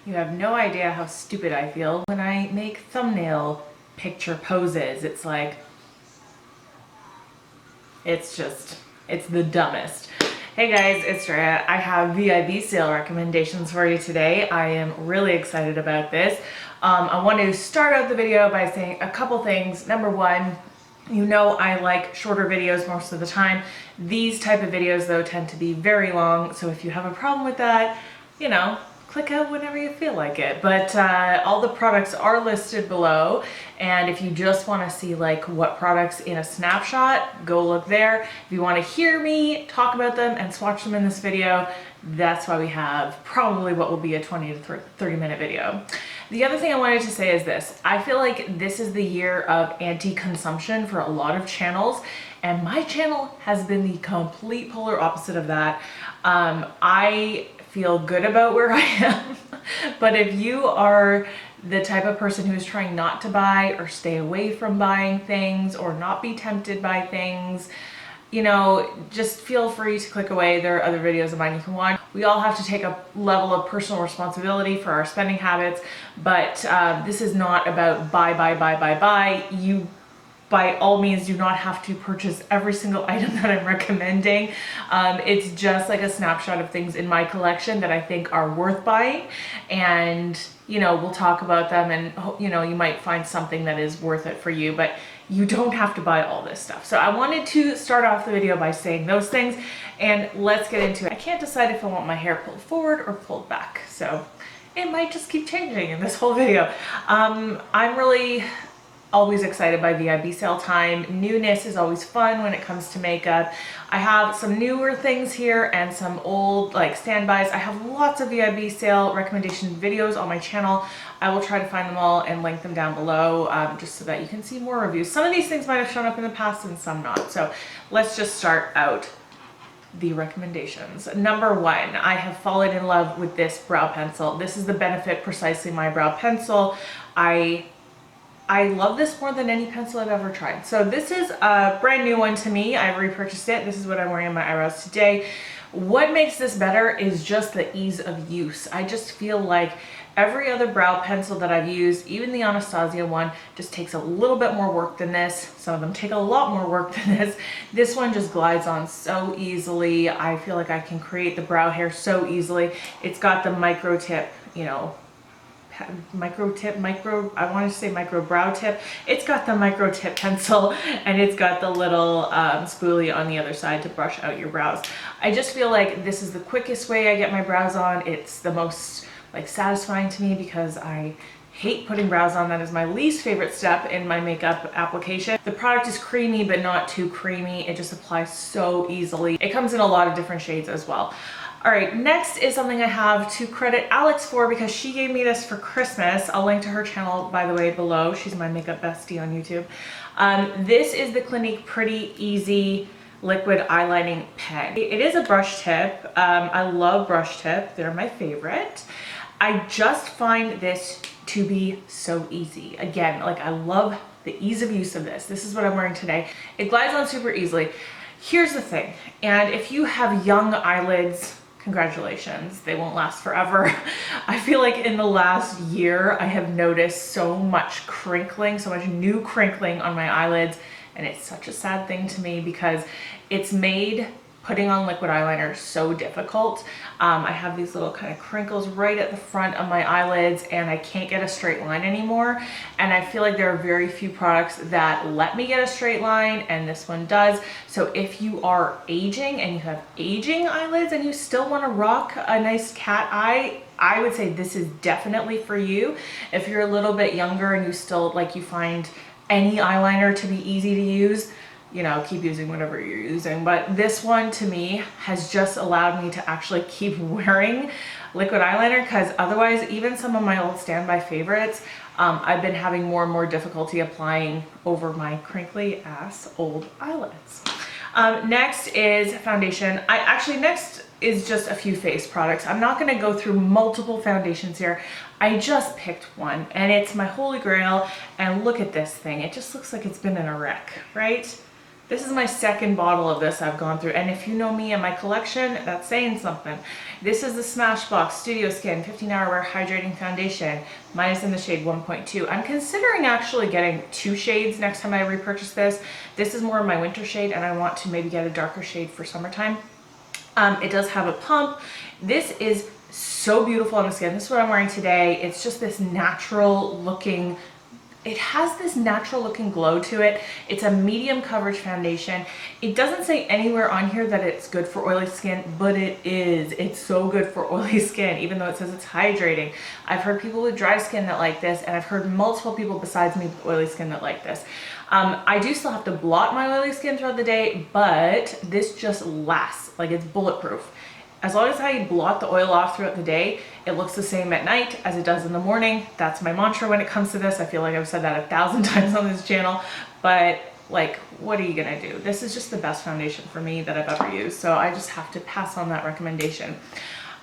You have no idea how stupid I feel when I make thumbnail picture poses. It's like, it's the dumbest. Hey guys, it's Drea. I have VIB sale recommendations for you today. I am really excited about this. I want to start out the video by saying a couple things. Number one, you know I like shorter videos most of the time. These type of videos though tend to be very long, so if you have a problem with that, you know, click out whenever you feel like it. But all the products are listed below, and if you just want to see like what products in a snapshot, go look there. If you want to hear me talk about them and swatch them in this video, that's why we have probably what will be a 20 to 30 minute video. The other thing I wanted to say is this. I feel like this is the year of anti-consumption for a lot of channels, and my channel has been the complete polar opposite of that. I feel good about where I am, but if you are the type of person who is trying not to buy or stay away from buying things or not be tempted by things, you know, just feel free to click away. There are other videos of mine you can watch. We all have to take a level of personal responsibility for our spending habits, but this is not about buy. You, by all means, do not have to purchase every single item that I'm recommending. It's just like a snapshot of things in my collection that I think are worth buying, and you know, we'll talk about them, and you know, you might find something that is worth it for you, but you don't have to buy all this stuff. So I wanted to start off the video by saying those things, and let's get into it. I can't decide if I want my hair pulled forward or pulled back, so it might just keep changing in this whole video. I'm really always excited by VIB sale time. Newness is always fun when it comes to makeup. I have some newer things here and some old like standbys. I have lots of VIB sale recommendation videos on my channel. I will try to find them all and link them down below just so that you can see more reviews. Some of these things might have shown up in the past and some not. So let's just start out the recommendations. Number one, I have fallen in love with this brow pencil. This is the Benefit Precisely My Brow Pencil. I love this more than any pencil I've ever tried. So this is a brand new one to me. I repurchased it. This is what I'm wearing on my eyebrows today. What makes this better is just the ease of use. I just feel like every other brow pencil that I've used, even the Anastasia one, just takes a little bit more work than this. Some of them take a lot more work than this. This one just glides on so easily. I feel like I can create the brow hair so easily. It's got the micro tip, you know, I want to say micro brow tip. It's got the micro tip pencil, and it's got the little spoolie on the other side to brush out your brows. I just feel like this is the quickest way I get my brows on. It's the most like satisfying to me because I hate putting brows on. That is my least favorite step in my makeup application. The product is creamy but not too creamy. It just applies so easily. It comes in a lot of different shades as well. All right, next is something I have to credit Alex for because she gave me this for Christmas. I'll link to her channel, by the way, below. She's my makeup bestie on YouTube. This is the Clinique Pretty Easy Liquid Eyelining Pen. It is a brush tip. I love brush tip. They're my favorite. I just find this to be so easy. Again, like I love the ease of use of this. This is what I'm wearing today. It glides on super easily. Here's the thing, and if you have young eyelids, congratulations, they won't last forever. I feel like in the last year, I have noticed so much crinkling, so much new crinkling on my eyelids, and it's such a sad thing to me because it's made putting on liquid eyeliner so difficult. I have these little kind of crinkles right at the front of my eyelids, and I can't get a straight line anymore. And I feel like there are very few products that let me get a straight line, and this one does. So if you are aging and you have aging eyelids and you still want to rock a nice cat eye, I would say this is definitely for you. If you're a little bit younger and you still like you find any eyeliner to be easy to use, you know, keep using whatever you're using. But this one to me has just allowed me to actually keep wearing liquid eyeliner, because otherwise even some of my old standby favorites, I've been having more and more difficulty applying over my crinkly ass old eyelids. Next is foundation. Next is just a few face products. I'm not gonna go through multiple foundations here. I just picked one, and it's my holy grail, and look at this thing. It just looks like it's been in a wreck, right? This is my second bottle of this I've gone through, and if you know me and my collection, that's saying something. This is the Smashbox Studio Skin 15-Hour Wear Hydrating Foundation. Mine is in the shade 1.2. I'm considering actually getting 2 shades next time I repurchase this. This is more of my winter shade, and I want to maybe get a darker shade for summertime. It does have a pump. This is so beautiful on the skin. This is what I'm wearing today. It's just this natural looking, it has this natural looking glow to it. It's a medium coverage foundation. It doesn't say anywhere on here that it's good for oily skin, but it is. It's so good for oily skin, even though it says it's hydrating. I've heard people with dry skin that like this, and I've heard multiple people besides me with oily skin that like this. I do still have to blot my oily skin throughout the day, but this just lasts. Like, it's bulletproof. As long as I blot the oil off throughout the day, it looks the same at night as it does in the morning. That's my mantra when it comes to this. I feel like I've said that 1,000 times on this channel, but like, what are you gonna do? This is just the best foundation for me that I've ever used, so I just have to pass on that recommendation.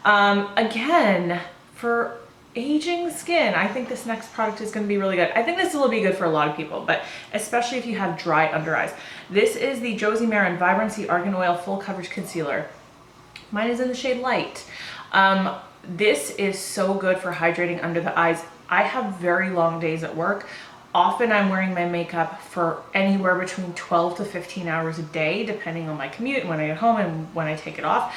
Again, for aging skin, I think this next product is going to be really good. I think this will be good for a lot of people, but especially if you have dry under eyes. This is the Josie Maran Vibrancy Argan Oil Full Coverage Concealer. Mine is in the shade Light. This is so good for hydrating under the eyes. I have very long days at work. Often I'm wearing my makeup for anywhere between 12 to 15 hours a day, depending on my commute and when I get home and when I take it off.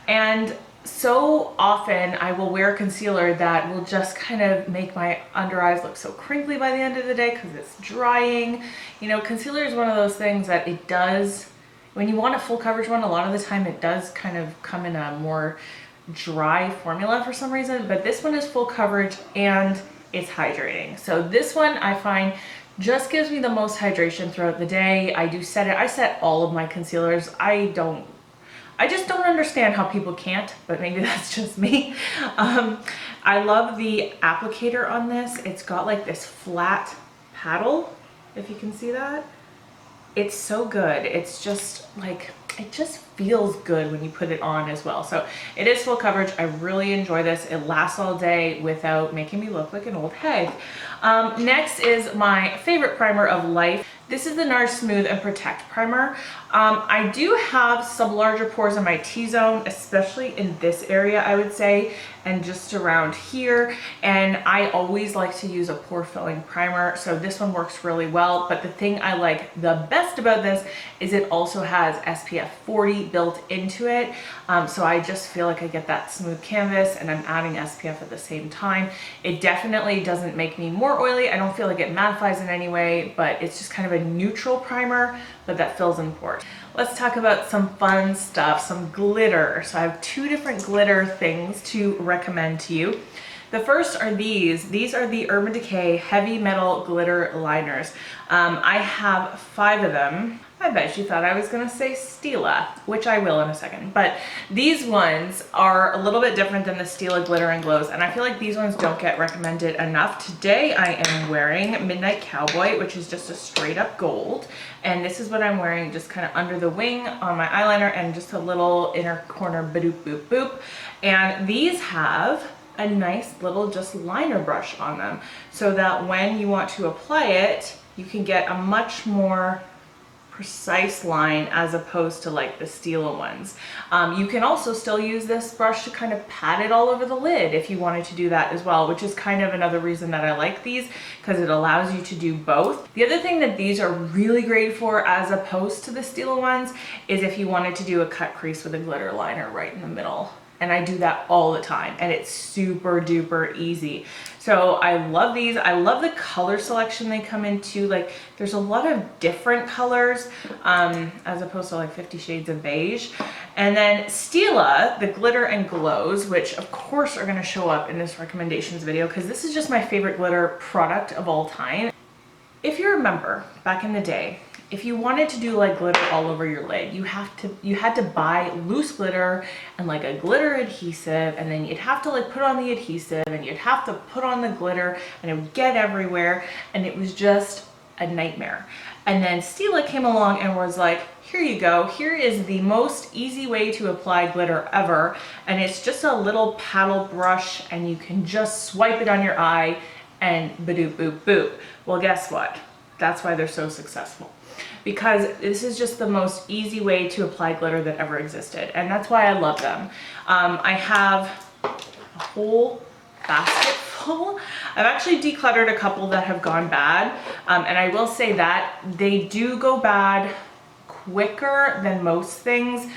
And so often I will wear concealer that will just kind of make my under eyes look so crinkly by the end of the day because it's drying. You know, concealer is one of those things that it does, when you want a full coverage one, a lot of the time it does kind of come in a more dry formula for some reason, but this one is full coverage and it's hydrating. So this one I find just gives me the most hydration throughout the day. I do set it, I set all of my concealers. I just don't understand how people can't, but maybe that's just me. I love the applicator on this. It's got like this flat paddle, if you can see that. It's so good. It's just like, it just feels good when you put it on as well. So it is full coverage. I really enjoy this. It lasts all day without making me look like an old hag. Next is my favorite primer of life. This is the Nars Smooth and Protect Primer. I do have some larger pores in my T-zone, especially in this area, I would say, and just around here. And I always like to use a pore filling primer, so this one works really well. But the thing I like the best about this is it also has SPF 40 built into it. So I just feel like I get that smooth canvas and I'm adding SPF at the same time. It definitely doesn't make me more oily. I don't feel like it mattifies in any way, but it's just kind of a neutral primer, but that fills in pores. Let's talk about some fun stuff, some glitter. So I have 2 different glitter things to recommend to you. The first are these. These are the Urban Decay Heavy Metal Glitter Liners. I have 5 of them. I bet you thought I was gonna say Stila, which I will in a second. But these ones are a little bit different than the Stila Glitter and Glows, and I feel like these ones don't get recommended enough. Today I am wearing Midnight Cowboy, which is just a straight up gold. And this is what I'm wearing just kind of under the wing on my eyeliner and just a little inner corner boop boop boop. And these have a nice little just liner brush on them so that when you want to apply it, you can get a much more precise line as opposed to like the Stila ones. You can also still use this brush to kind of pat it all over the lid if you wanted to do that as well, which is kind of another reason that I like these, because it allows you to do both. The other thing that these are really great for as opposed to the Stila ones is if you wanted to do a cut crease with a glitter liner right in the middle. And I do that all the time and it's super duper easy. So I love these. I love the color selection they come in too. Like, there's a lot of different colors as opposed to like 50 shades of beige. And then Stila, the Glitter and Glows, which of course are gonna show up in this recommendations video because this is just my favorite glitter product of all time. If you remember back in the day, if you wanted to do like glitter all over your lid, you had to buy loose glitter and like a glitter adhesive, and then you'd have to like put on the adhesive and you'd have to put on the glitter and it would get everywhere, and it was just a nightmare. And then Stila came along and was like, here you go, here is the most easy way to apply glitter ever, and it's just a little paddle brush and you can just swipe it on your eye and ba-doop boop boop. Well, guess what? That's why they're so successful. because this is just the most easy way to apply glitter that ever existed. And that's why I love them. I have a whole basket full. I've actually decluttered a couple that have gone bad. And I will say that they do go bad quicker than most things.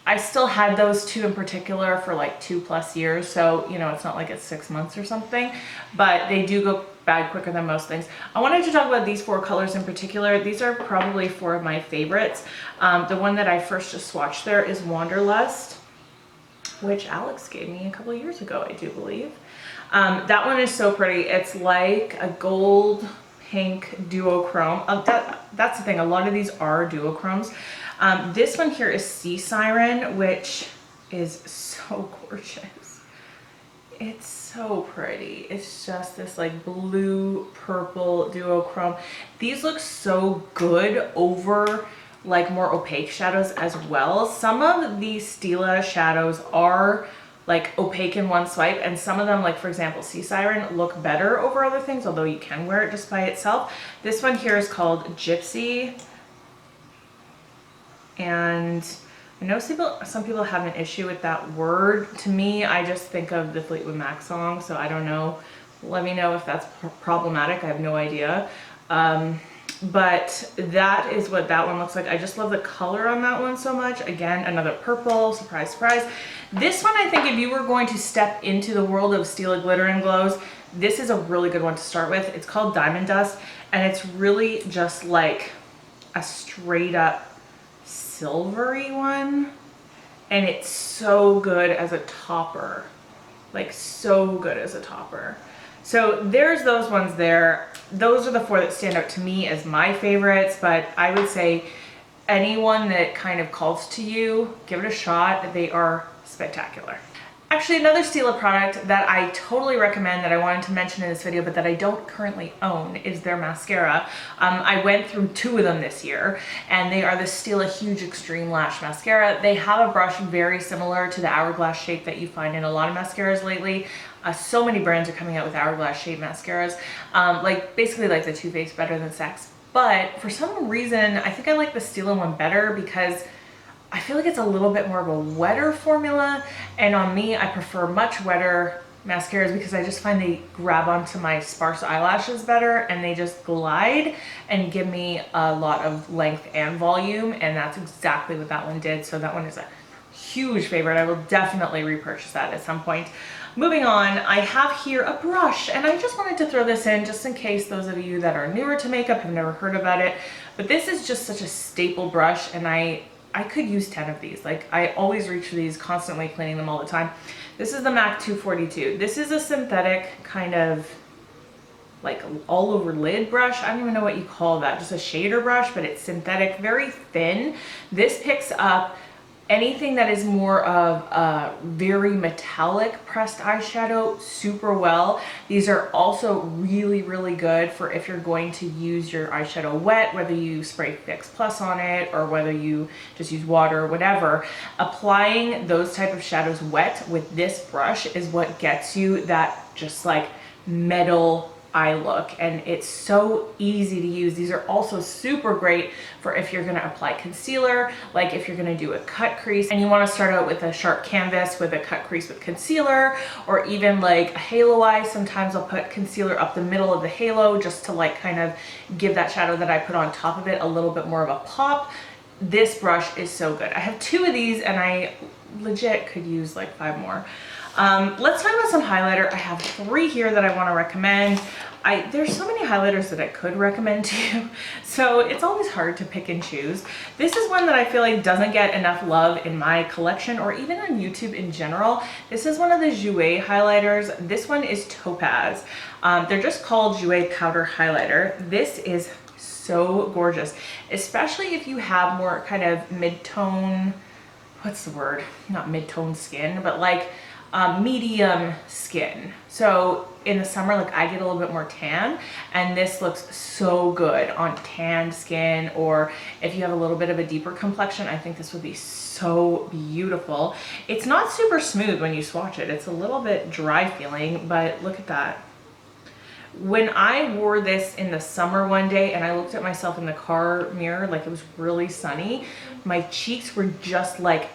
I still had those two in particular for like 2+ years. So, you know, it's not like it's 6 months or something, but they do go bad quicker than most things. I wanted to talk about these 4 colors in particular. These are probably 4 of my favorites. The one that I first just swatched there is Wanderlust, which Alex gave me a couple of years ago, I do believe. That one is so pretty. It's like a gold pink duochrome. That's the thing, a lot of these are duochromes. This one here is Sea Siren, which is so gorgeous. It's so pretty. It's just this like blue purple duochrome. These look so good over like more opaque shadows as well. Some of these Stila shadows are like opaque in one swipe, and some of them, like for example Sea Siren, look better over other things, although you can wear it just by itself. This one here is called Gypsy, and I know some people have an issue with that word. To me, I just think of the Fleetwood Mac song, so I don't know. Let me know if that's problematic. I have no idea. But that is what that one looks like. I just love the color on that one so much. Again, another purple, surprise, surprise. This one, I think if you were going to step into the world of Stila Glitter and Glows, this is a really good one to start with. It's called Diamond Dust, and it's really just like a straight up silvery one, and it's so good as a topper, like so good as a topper. So there's those ones there. Those are the 4 that stand out to me as my favorites, but I would say anyone that kind of calls to you, give it a shot. They are spectacular. Actually, another Stila product that I totally recommend that I wanted to mention in this video, but that I don't currently own, is their mascara. I went through 2 of them this year, and they are the Stila Huge Extreme Lash Mascara. They have a brush very similar to the hourglass shape that you find in a lot of mascaras lately. So many brands are coming out with hourglass shape mascaras, like basically like the Too Faced Better Than Sex. But for some reason, I think I like the Stila one better because I feel like it's a little bit more of a wetter formula, and on me, I prefer much wetter mascaras because I just find they grab onto my sparse eyelashes better, and they just glide and give me a lot of length and volume, and that's exactly what that one did. So that one is a huge favorite. I will definitely repurchase that at some point. Moving on, I have here a brush, and I just wanted to throw this in just in case those of you that are newer to makeup have never heard about it, but this is just such a staple brush, and I could use 10 of these. Like, I always reach for these, constantly cleaning them all the time. This is the MAC 242. This is a synthetic kind of like all over lid brush. I don't even know what you call that, just a shader brush, but it's synthetic, very thin. This picks up anything that is more of a very metallic pressed eyeshadow super well. These are also really, really good for if you're going to use your eyeshadow wet, whether you spray Fix Plus on it or whether you just use water or whatever. Applying those type of shadows wet with this brush is what gets you that just like metal eye look, and it's so easy to use. These are also super great for if you're going to apply concealer, like if you're going to do a cut crease and you want to start out with a sharp canvas with a cut crease with concealer, or even like a halo eye. Sometimes I'll put concealer up the middle of the halo just to like kind of give that shadow that I put on top of it a little bit more of a pop. This brush is so good. I have 2 of these, and I legit could use like 5 more. Let's talk about some highlighter. I have 3 here that I want to recommend. There's so many highlighters that I could recommend to you, so it's always hard to pick and choose. This is one that I feel like doesn't get enough love in my collection or even on YouTube in general. This is one of the Jouer highlighters. This one is Topaz. They're just called Jouer Powder Highlighter. This is so gorgeous, especially if you have more kind of mid-tone, what's the word? Not mid-tone skin, but like medium skin. So in the summer, like I get a little bit more tan, and this looks so good on tanned skin, or if you have a little bit of a deeper complexion, I think this would be so beautiful. It's not super smooth when you swatch it. It's a little bit dry feeling, but look at that. when I wore this in the summer one day and I looked at myself in the car mirror, like it was really sunny, my cheeks were just like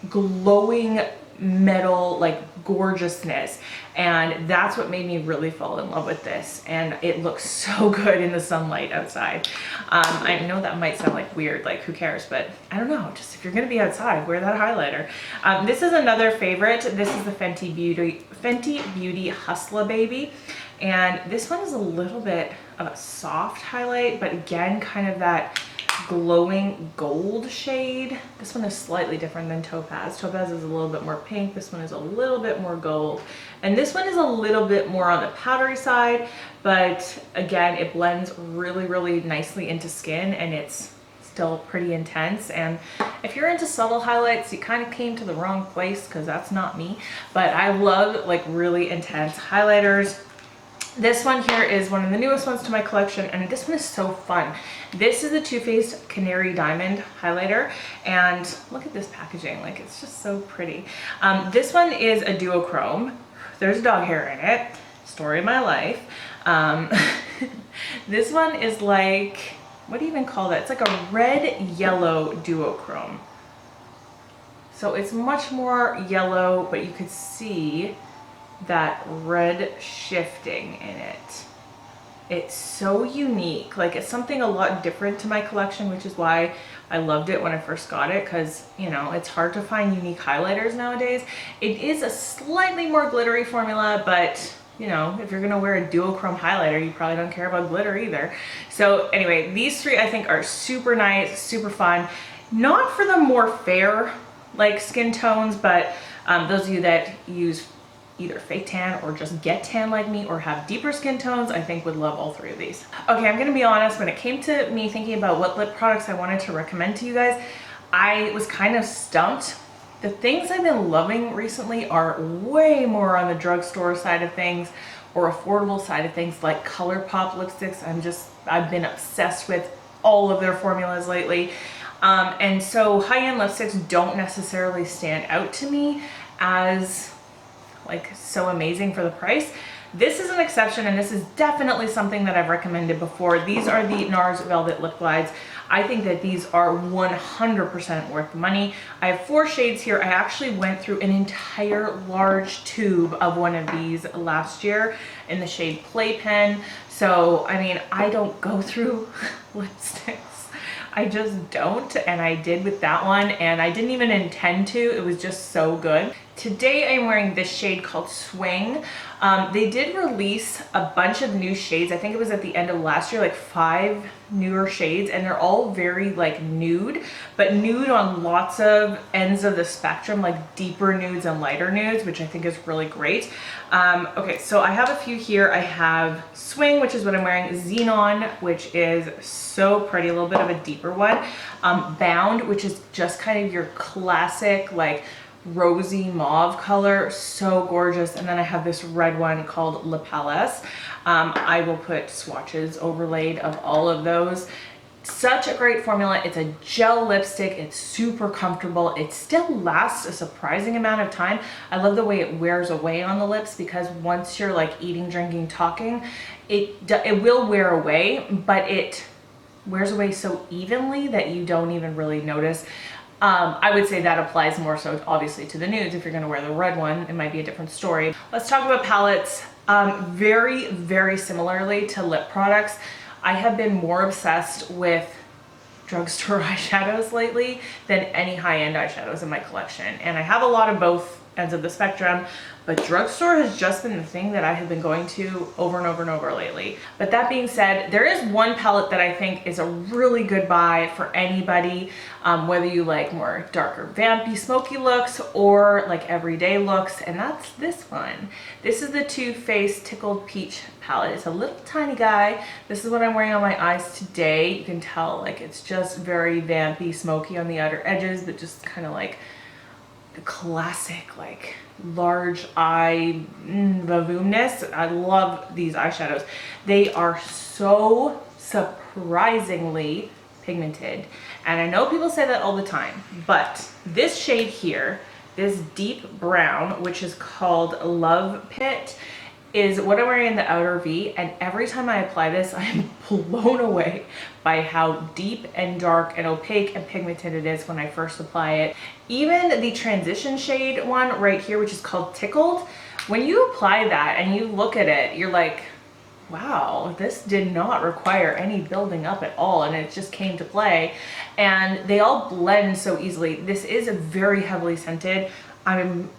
glowing metal, like gorgeousness, and that's what made me really fall in love with this. And it looks so good in the sunlight outside. I know that might sound like weird, like who cares, but I don't know, just if you're gonna be outside, wear that highlighter. This is another favorite. This is the Fenty Beauty Hustla Baby, and this one is a little bit of a soft highlight, but again, kind of that glowing gold shade. This one is slightly different than Topaz. Topaz is a little bit more pink. This one is a little bit more gold. And this one is a little bit more on the powdery side, but again, it blends really, really nicely into skin, and it's still pretty intense. And if you're into subtle highlights, you kind of came to the wrong place, because that's not me. But I love like really intense highlighters. This one here is one of the newest ones to my collection, and this one is so fun. This is the Too Faced Canary Diamond highlighter, and look at this packaging, like it's just so pretty. This one is a duochrome. There's dog hair in it, story of my life. This one is like, what do you even call that? It's like a red yellow duochrome. So it's much more yellow, but you could see that red shifting in it. It's so unique. Like, it's something a lot different to my collection, which is why I loved it when I first got it, because, you know, it's hard to find unique highlighters nowadays. It is a slightly more glittery formula, but you know, if you're gonna wear a duochrome highlighter, you probably don't care about glitter either. So anyway, these three I think are super nice, super fun. Not for the more fair like skin tones, but those of you that use either fake tan or just get tan like me, or have deeper skin tones, I think would love all three of these. Okay, I'm gonna be honest, when it came to me thinking about what lip products I wanted to recommend to you guys, I was kind of stumped. The things I've been loving recently are way more on the drugstore side of things or affordable side of things, like ColourPop lipsticks. I've been obsessed with all of their formulas lately. And so high-end lipsticks don't necessarily stand out to me as like so amazing for the price. This is an exception, and this is definitely something that I've recommended before. These are the Nars Velvet Lip Glides. I think that these are 100% worth the money. I have 4 shades here. I actually went through an entire large tube of one of these last year in the shade Playpen. So, I mean, I don't go through lipsticks. I just don't, and I did with that one, and I didn't even intend to. It was just so good. Today I'm wearing this shade called Swing. They did release a bunch of new shades. I think it was at the end of last year, like 5 newer shades, and they're all very like nude, but nude on lots of ends of the spectrum, like deeper nudes and lighter nudes, which I think is really great. Okay, so I have a few here. I have Swing, which is what I'm wearing, Xenon, which is so pretty, a little bit of a deeper one, Bound, which is just kind of your classic like rosy mauve color, so gorgeous. And then I have this red one called La Palace. I will put swatches overlaid of all of those. Such a great formula. It's a gel lipstick. It's super comfortable. It still lasts a surprising amount of time. I love the way it wears away on the lips, because once you're like eating, drinking, talking, it will wear away, but it wears away so evenly that you don't even really notice. I would say that applies more so obviously to the nudes. If you're going to wear the red one, it might be a different story. Let's talk about palettes. Very, very similarly to lip products, I have been more obsessed with drugstore eyeshadows lately than any high-end eyeshadows in my collection. And I have a lot of both ends of the spectrum, but drugstore has just been the thing that I have been going to over and over and over lately. But that being said, there is one palette that I think is a really good buy for anybody, whether you like more darker, vampy, smoky looks or like everyday looks, and that's this one. This is the Too Faced Tickled Peach palette. It's a little tiny guy. This is what I'm wearing on my eyes today. You can tell like it's just very vampy, smoky on the outer edges, but just kind of like the classic like large eye voluminous. I love these eyeshadows. They are so surprisingly pigmented, and I know people say that all the time, but this shade here, this deep brown, which is called Love Pit, is what I'm wearing in the outer V, and every time I apply this, I am blown away by how deep and dark and opaque and pigmented it is when I first apply it. Even the transition shade one right here, which is called Tickled, when you apply that and you look at it, you're like, wow, this did not require any building up at all, and it just came to play, and they all blend so easily. This is very heavily scented. I'm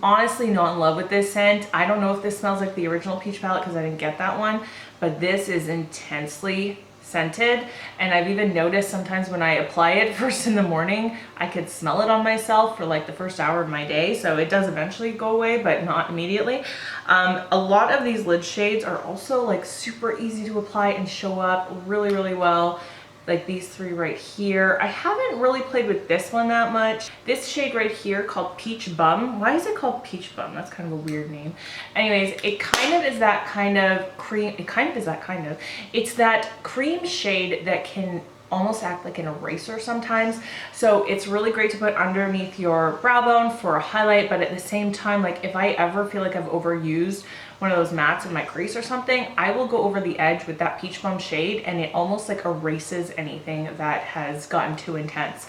honestly not in love with this scent. I don't know if this smells like the original peach palette because I didn't get that one, but this is intensely scented, and I've even noticed sometimes when I apply it first in the morning, I could smell it on myself for like the first hour of my day, so it does eventually go away, but not immediately. A lot of these lid shades are also like super easy to apply and show up really, really well. Like these three right here. I haven't really played with this one that much. This shade right here called Peach Bum. Why is it called Peach Bum? That's kind of a weird name. Anyways, it kind of is that kind of cream. It's that cream shade that can almost act like an eraser sometimes. So it's really great to put underneath your brow bone for a highlight, but at the same time, like if I ever feel like I've overused one of those mattes in my crease or something, I will go over the edge with that Peach Bum shade, and it almost like erases anything that has gotten too intense.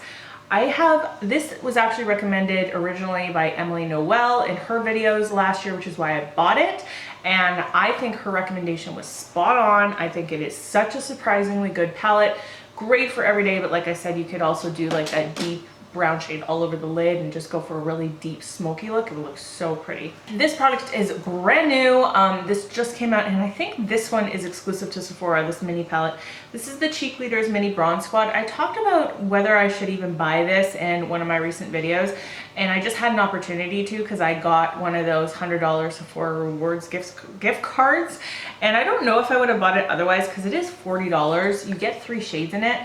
This was actually recommended originally by Emily Noel in her videos last year, which is why I bought it. And I think her recommendation was spot on. I think it is such a surprisingly good palette. Great for every day, but like I said, you could also do like that deep brown shade all over the lid and just go for a really deep smoky look. It looks so pretty. This product is brand new. This just came out, and I think this one is exclusive to Sephora, this mini palette. This is the Cheekleaders Mini Bronze Squad. I talked about whether I should even buy this in one of my recent videos, and I just had an opportunity to because I got one of those $100 Sephora Rewards gift cards, and I don't know if I would have bought it otherwise because it is $40. You get 3 shades in it.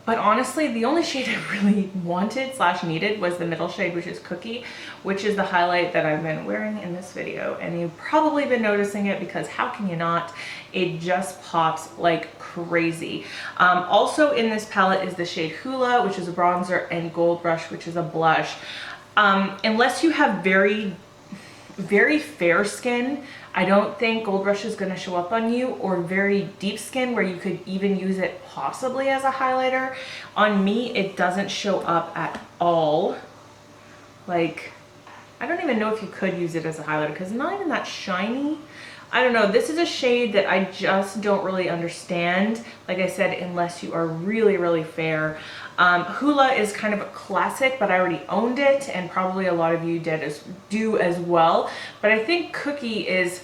But honestly, the only shade I really wanted / needed was the middle shade, which is Cookie, which is the highlight that I've been wearing in this video. And you've probably been noticing it because how can you not? It just pops like crazy. Also in this palette is the shade Hula, which is a bronzer, and Gold Rush, which is a blush. Unless you have very fair skin, I don't think Gold Rush is going to show up on you, or very deep skin where you could even use it possibly as a highlighter. On me, it doesn't show up at all. Like, I don't even know if you could use it as a highlighter because it's not even that shiny. I don't know. This is a shade that I just don't really understand. Like I said, unless you are really, really fair. Hula is kind of a classic, but I already owned it, and probably a lot of you do as well. But I think Cookie is,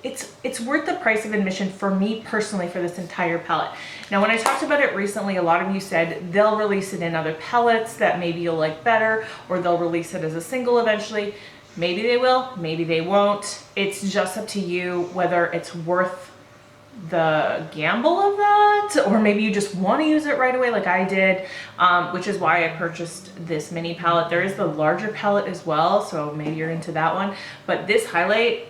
it's worth the price of admission for me personally for this entire palette. Now, when I talked about it recently, a lot of you said they'll release it in other palettes that maybe you'll like better, or they'll release it as a single eventually. Maybe they will, maybe they won't. It's just up to you whether it's worth the gamble of that, or maybe you just want to use it right away like I did, which is why I purchased this mini palette. There is the larger palette as well, so maybe you're into that one. But this highlight,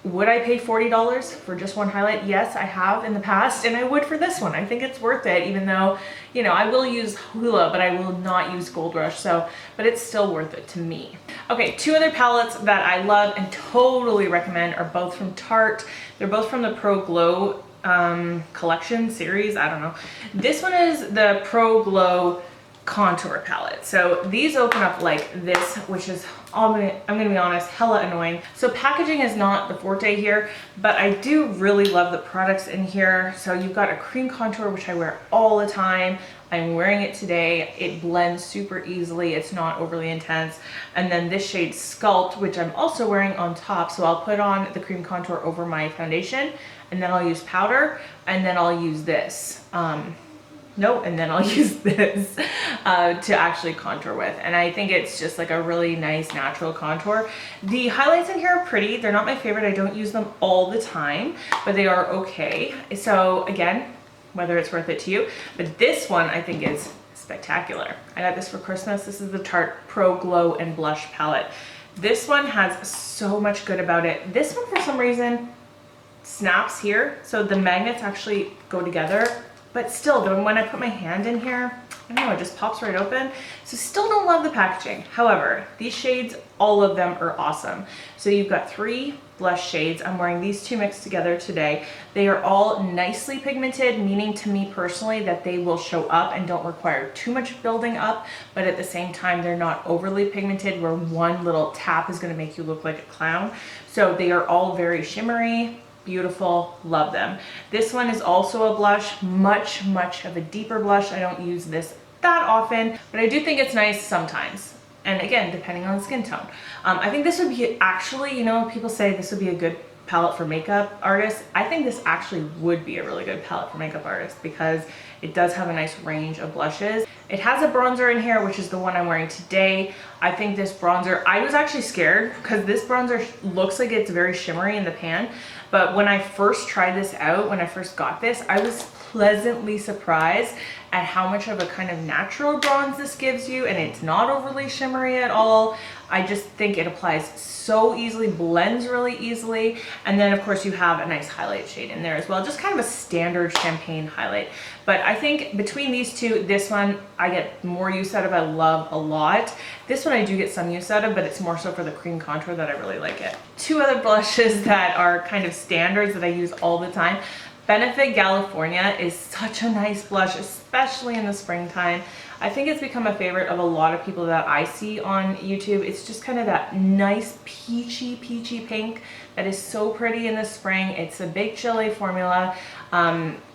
would I pay $40 for just one highlight? Yes, I have in the past, and I would for this one. I think it's worth it, even though, you know, I will use Hula, but I will not use Gold Rush, but it's still worth it to me. Okay, 2 other palettes that I love and totally recommend are both from Tarte. They're both from the Pro Glow collection series, I don't know. This one is the Pro Glow contour palette. So these open up like this, which is, I'm gonna be honest, hella annoying. So packaging is not the forte here, but I do really love the products in here. So you've got a cream contour, which I wear all the time. I'm wearing it today. It blends super easily. It's not overly intense. And then this shade Sculpt, which I'm also wearing on top. So I'll put on the cream contour over my foundation, and then I'll use powder, and then I'll use this. And then I'll use this to actually contour with. And I think it's just like a really nice natural contour. The highlights in here are pretty. They're not my favorite. I don't use them all the time, but they are okay. So again, whether it's worth it to you. But this one I think is spectacular. I got this for Christmas. This is the Tarte Pro Glow and Blush palette. This one has so much good about it. This one for some reason snaps here. So the magnets actually go together. But still, when I put my hand in here, I don't know, it just pops right open. So still don't love the packaging. However, these shades, all of them are awesome. So you've got 3 blush shades. I'm wearing these two mixed together today. They are all nicely pigmented, meaning to me personally that they will show up and don't require too much building up, but at the same time, they're not overly pigmented where one little tap is gonna make you look like a clown. So they are all very shimmery, beautiful, love them. This one is also a blush, much of a deeper blush. I don't use this that often, but I do think it's nice sometimes. And again, depending on the skin tone. I think this would be actually, you know, people say this would be a good palette for makeup artists. I think this actually would be a really good palette for makeup artists because it does have a nice range of blushes. It has a bronzer in here, which is the one I'm wearing today. I think this bronzer, I was actually scared because this bronzer looks like it's very shimmery in the pan. But when I first tried this out, when I first got this, I was pleasantly surprised at how much of a kind of natural bronze this gives you, and it's not overly shimmery at all. I just think it applies so easily, blends really easily, and then of course you have a nice highlight shade in there as well, just kind of a standard champagne highlight. But I think between these two, this one I get more use out of, I love a lot. This one I do get some use out of, but it's more so for the cream contour that I really like it. Two other blushes that are kind of standards that I use all the time. Benefit Galifornia is such a nice blush, especially in the springtime. I think it's become a favorite of a lot of people that I see on YouTube. It's just kind of that nice peachy pink that is so pretty in the spring. It's a big chilly formula.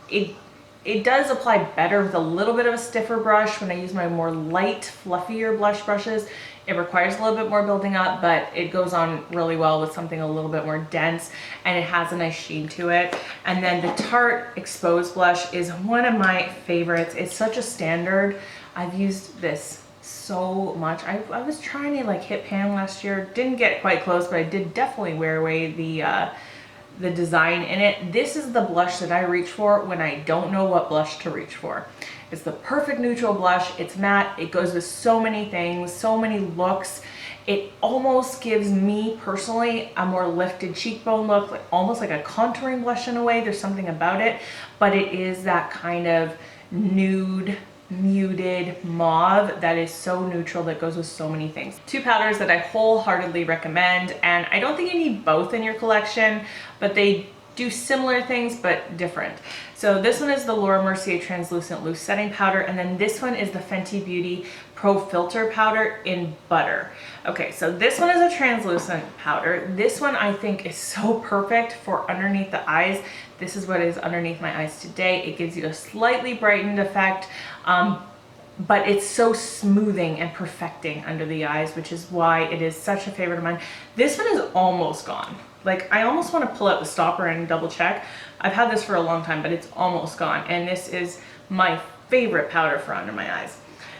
It does apply better with a little bit of a stiffer brush when I use my more light, fluffier blush brushes. It requires a little bit more building up, but it goes on really well with something a little bit more dense, and it has a nice sheen to it. And then the Tarte Exposed Blush is one of my favorites. It's such a standard. I've used this so much. I was trying to like hit pan last year. Didn't get quite close, but I did definitely wear away the design in it. This is the blush that I reach for when I don't know what blush to reach for. It's the perfect neutral blush. It's matte. It goes with so many things, so many looks. It almost gives me personally a more lifted cheekbone look, like almost like a contouring blush in a way. There's something about it, but it is that kind of nude, muted mauve that is so neutral, that goes with so many things. Two powders that I wholeheartedly recommend, and I don't think you need both in your collection, but they do similar things but different. So this one is the Laura Mercier Translucent Loose Setting Powder, and then this one is the Fenty Beauty Pro Filt'r Powder in Butter. Okay, so this one is a translucent powder. This one I think is so perfect for underneath the eyes. This is what is underneath my eyes today. It gives you a slightly brightened effect, but it's so smoothing and perfecting under the eyes, which is why it is such a favorite of mine. This one is almost gone. Like, I almost want to pull out the stopper and double check. I've had this for a long time, but it's almost gone. And this is my favorite powder for under my eyes.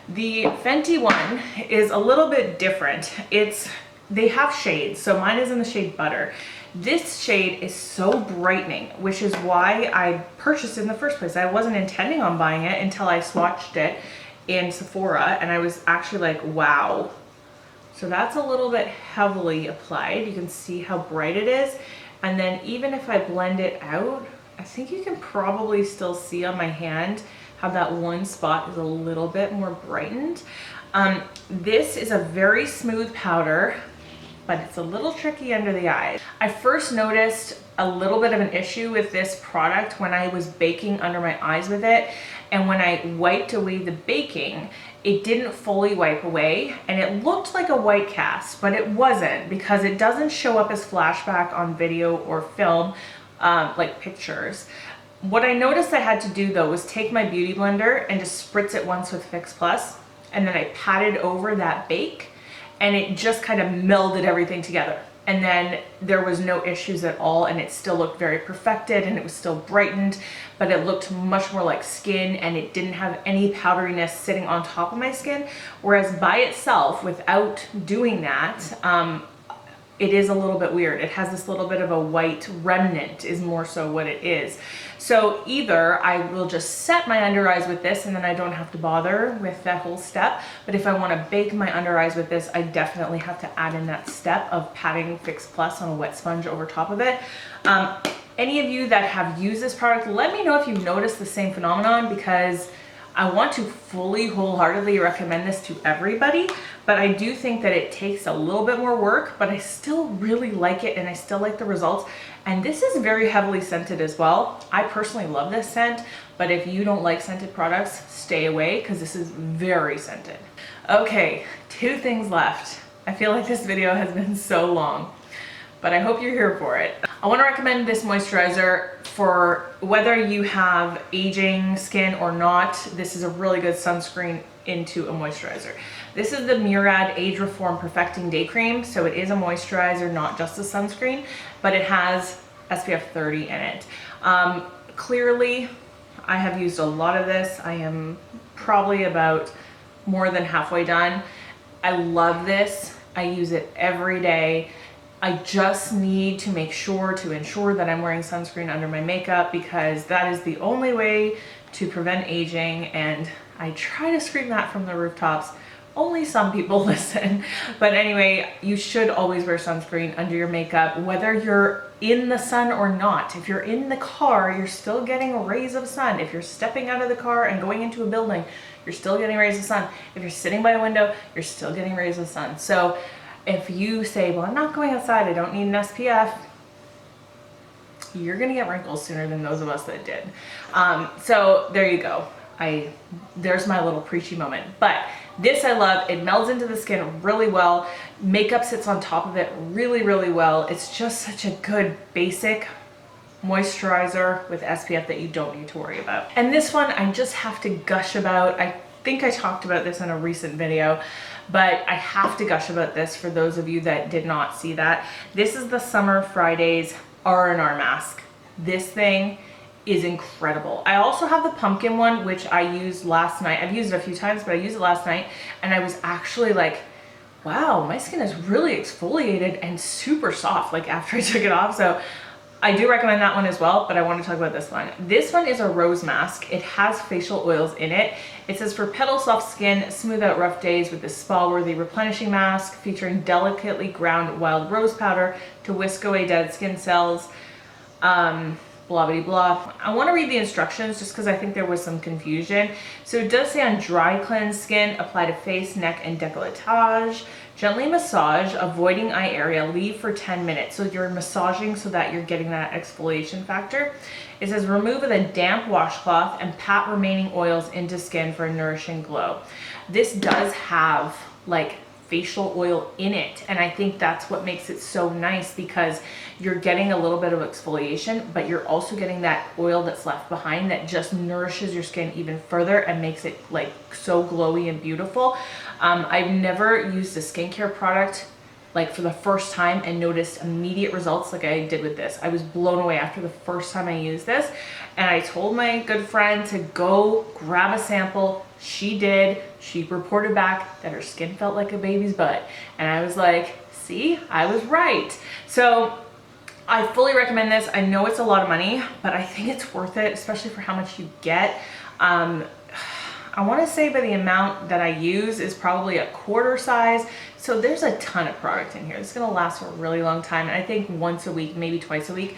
The Fenty one is a little bit different. They have shades. So mine is in the shade Butter. This shade is so brightening, which is why I purchased it in the first place. I wasn't intending on buying it until I swatched it in Sephora, and I was actually like, wow. So that's a little bit heavily applied. You can see how bright it is. And then even if I blend it out, I think you can probably still see on my hand how that one spot is a little bit more brightened. This is a very smooth powder, but it's a little tricky under the eyes. I first noticed a little bit of an issue with this product when I was baking under my eyes with it. And when I wiped away the baking, it didn't fully wipe away, and it looked like a white cast, but it wasn't, because it doesn't show up as flashback on video or film, like pictures. What I noticed I had to do though was take my beauty blender and just spritz it once with Fix Plus, and then I patted over that bake, and it just kind of melded everything together. And then there was no issues at all, and it still looked very perfected, and it was still brightened, but it looked much more like skin, and it didn't have any powderiness sitting on top of my skin. Whereas by itself, without doing that, it is a little bit weird. It has this little bit of a white remnant is more so what it is. So either I will just set my under eyes with this and then I don't have to bother with that whole step. But if I want to bake my under eyes with this, I definitely have to add in that step of patting Fix Plus on a wet sponge over top of it. Any of you that have used this product, let me know if you've noticed the same phenomenon, because I want to fully, wholeheartedly recommend this to everybody, but I do think that it takes a little bit more work, but I still really like it and I still like the results. And this is very heavily scented as well. I personally love this scent, but if you don't like scented products, stay away because this is very scented. Okay, 2 things left. I feel like this video has been so long, but I hope you're here for it. I want to recommend this moisturizer for whether you have aging skin or not. This is a really good sunscreen into a moisturizer. This is the Murad Age Reform Perfecting Day Cream. So it is a moisturizer, not just a sunscreen, but it has SPF 30 in it. Clearly, I have used a lot of this. I am probably about more than halfway done. I love this. I use it every day. I just need to make sure to ensure that I'm wearing sunscreen under my makeup because that is the only way to prevent aging, and I try to scream that from the rooftops. Only some people listen. But anyway, you should always wear sunscreen under your makeup, whether you're in the sun or not. If you're in the car, you're still getting rays of sun. If you're stepping out of the car and going into a building, you're still getting rays of sun. If you're sitting by a window, you're still getting rays of sun. So if you say, well, I'm not going outside, I don't need an SPF, you're gonna get wrinkles sooner than those of us that did. So there you go. There's my little preachy moment. But this I love. It melds into the skin really well. Makeup sits on top of it really, really well. It's just such a good basic moisturizer with SPF that you don't need to worry about. And this one I just have to gush about. I think I talked about this in a recent video, but I have to gush about this for those of you that did not see that. This is the Summer Fridays R&R mask. This thing is incredible. I also have the pumpkin one, which I used last night. I've used it a few times, but I used it last night and I was actually like, wow, my skin is really exfoliated and super soft like after I took it off. So I do recommend that one as well, but I want to talk about this one. This one is a rose mask. It has facial oils in it. It says, for petal soft skin, smooth out rough days with this spa-worthy replenishing mask featuring delicately ground wild rose powder to whisk away dead skin cells. Blah, blah, blah. I want to read the instructions just because I think there was some confusion. So it does say on dry cleansed skin, apply to face, neck, and décolletage. Gently massage, avoiding eye area, leave for 10 minutes. So you're massaging so that you're getting that exfoliation factor. It says remove with a damp washcloth and pat remaining oils into skin for a nourishing glow. This does have like facial oil in it, and I think that's what makes it so nice because you're getting a little bit of exfoliation, but you're also getting that oil that's left behind that just nourishes your skin even further and makes it like so glowy and beautiful. I've never used a skincare product like for the first time and noticed immediate results like I did with this. I was blown away after the first time I used this, and I told my good friend to go grab a sample. She did. She reported back that her skin felt like a baby's butt, and I was like, see, I was right. So I fully recommend this. I know it's a lot of money, but I think it's worth it, especially for how much you get. I want to say by the amount that I use is probably a quarter size. So there's a ton of product in here. It's going to last for a really long time. And I think once a week, maybe twice a week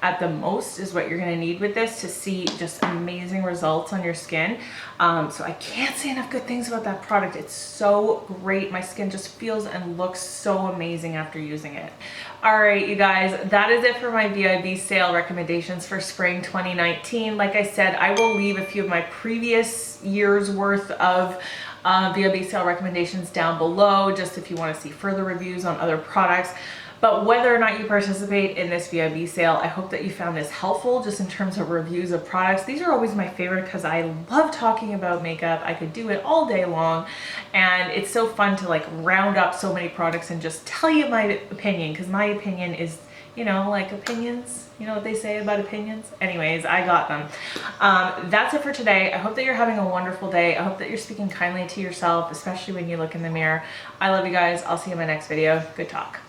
at the most is what you're going to need with this to see just amazing results on your skin. So I can't say enough good things about that product. It's so great. My skin just feels and looks so amazing after using it. All right, you guys, that is it for my VIB sale recommendations for spring 2019. Like I said, I will leave a few of my previous years worth of VIB sale recommendations down below, just if you want to see further reviews on other products. But whether or not you participate in this VIB sale, I hope that you found this helpful just in terms of reviews of products. These are always my favorite because I love talking about makeup. I could do it all day long, and it's so fun to like round up so many products and just tell you my opinion, because my opinion is, you know, like opinions. You know what they say about opinions? Anyways, I got them. That's it for today. I hope that you're having a wonderful day. I hope that you're speaking kindly to yourself, especially when you look in the mirror. I love you guys. I'll see you in my next video. Good talk.